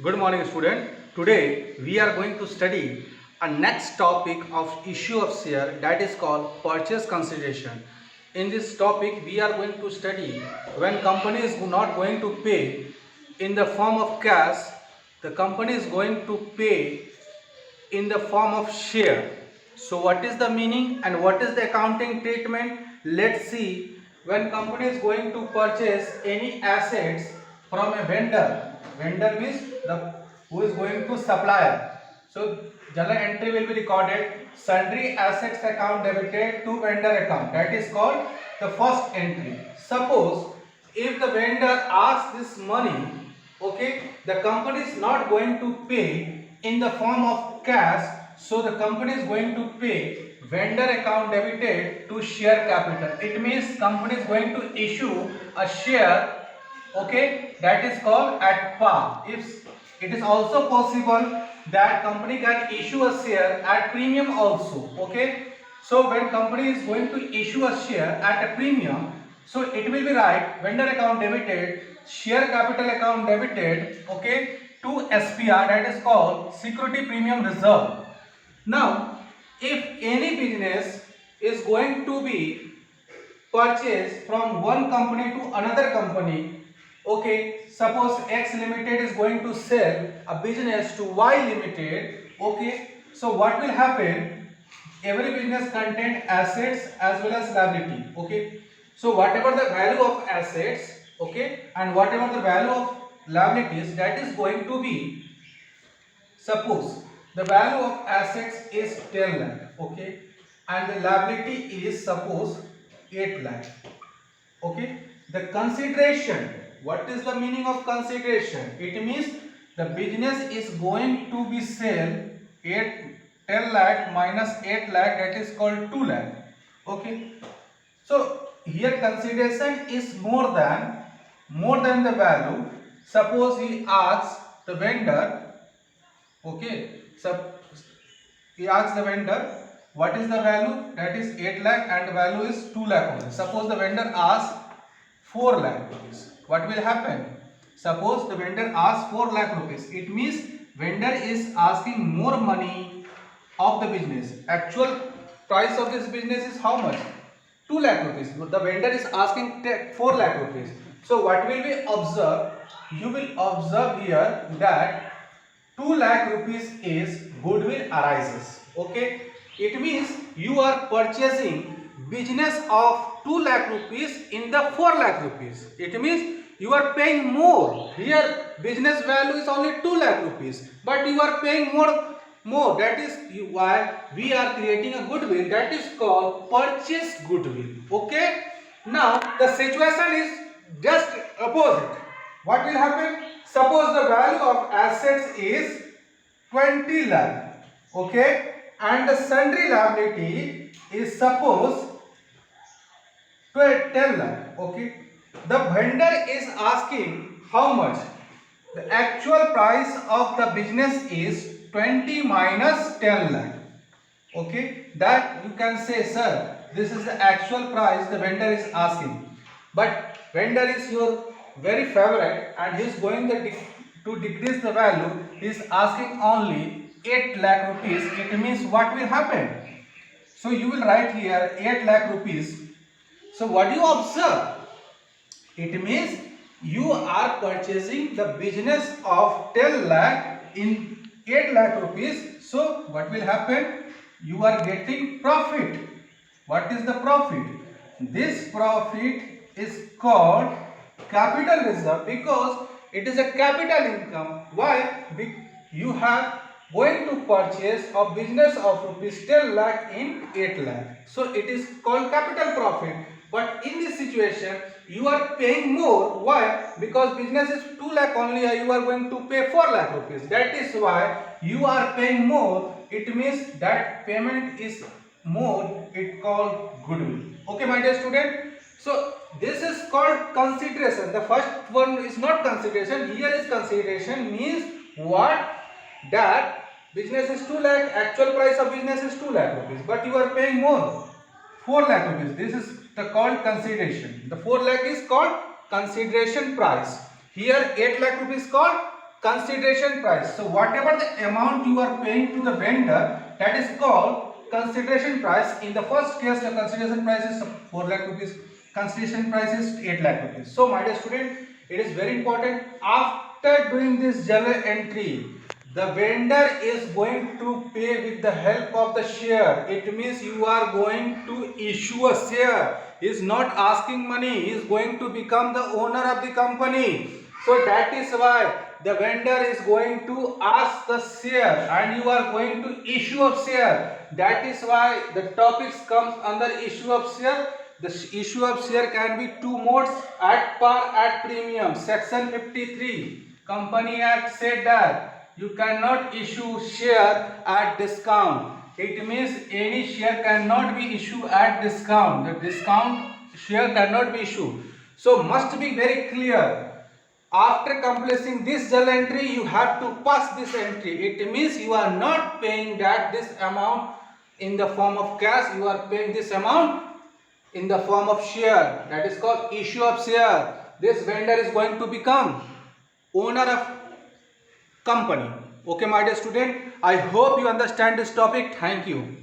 Good morning, student. Today we are going to study a next topic of issue of share, that is called purchase consideration. In this topic we are going to study when company is not going to pay in the form of cash, the company is going to pay in the form of share. So what is the meaning and what is the accounting treatment? Let's see. When company is going to purchase any assets from a vendor means the who is going to supplier. So journal entry will be recorded, sundry assets account debited to vendor account, that is called the first entry. Suppose if the vendor asks this money, okay, the company is not going to pay in the form of cash, so the company is going to pay vendor account debited to share capital. It means company is going to issue a share, okay, that is called at par. If it is also possible that company can issue a share at premium also, okay. So when company is going to issue a share at a premium, so it will be right vendor account debited, share capital account debited, okay, to SPR, that is called security premium reserve. Now if any business is going to be purchased from one company to another company, okay, suppose X limited is going to sell a business to Y limited, okay, so what will happen? Every business contain assets as well as liability, okay. So whatever the value of assets, okay, and whatever the value of liabilities, that is going to be, suppose the value of assets is 10 lakh, okay, and the liability is suppose 8 lakh, okay. The consideration, what is the meaning of consideration? It means the business is going to be sell 10 lakh minus 8 lakh, that is called 2 lakh, okay. So here consideration is more than the value. Suppose he asks the vendor, okay, so he asks the vendor what is the value, that is 8 lakh, and the value is 2 lakh only. Suppose the vendor asks 4 lakh rupees, what will happen? Suppose the vendor asks 4 lakh rupees, it means vendor is asking more money of the business. Actual price of this business is how much? 2 lakh rupees. The vendor is asking 4 lakh rupees. So what will we observe? You will observe here that 2 lakh rupees is goodwill arises, okay. It means you are purchasing business of 2 lakh rupees in the 4 lakh rupees. It means you are paying more. Here business value is only 2 lakh rupees, but you are paying more. That is why we are creating a goodwill, that is called purchase goodwill, okay. Now the situation is just opposite. What will happen? Suppose the value of assets is 20 lakh, okay, and the sundry liability is suppose 10 lakh, okay. The vendor is asking how much? The actual price of the business is 20 minus 10 lakh, okay. That you can say, sir, this is the actual price the vendor is asking, but vendor is your very favorite and he is going to decrease the value. He is asking only 8 lakh rupees. It means what will happen? So you will write here 8 lakh rupees. So what do you observe? It means you are purchasing the business of 10 lakh in 8 lakh rupees. So what will happen? You are getting profit. What is the profit? This profit is called capital reserve because it is a capital income. Why? You have going to purchase a business of rupees 10 lakh in 8 lakh. So it is called capital profit. But in this situation, you are paying more. Why? Because business is 2 lakh only, you are going to pay 4 lakh rupees. That is why you are paying more. It means that payment is more. It called goodwill. Okay, my dear student. So this is called consideration. The first one is not consideration. Here is consideration means what? That business is 2 lakh. Actual price of business is 2 lakh rupees. But you are paying more. 4 lakh rupees. This is the called consideration. The 4 lakh is called consideration price. Here 8 lakh rupees called consideration price. So whatever the amount you are paying to the vendor, that is called consideration price. In the first case, the consideration price is 4 lakh rupees. Consideration price is 8 lakh rupees. So my dear student, it is very important. After doing this journal entry, the vendor is going to pay with the help of the share. It means you are going to issue a share. He is not asking money. He is going to become the owner of the company. So that is why the vendor is going to ask the share and you are going to issue of share. That is why the topics comes under issue of share. The issue of share can be two modes: at par, at premium. Section 53 Company Act said that you cannot issue share at discount. It means any share cannot be issued at discount. The discount share cannot be issued. So must be very clear. After completing this journal entry, you have to pass this entry. It means you are not paying this amount in the form of cash. You are paying this amount in the form of share. That is called issue of share. This vendor is going to become owner of company. Okay, my dear student, I hope you understand this topic. Thank you.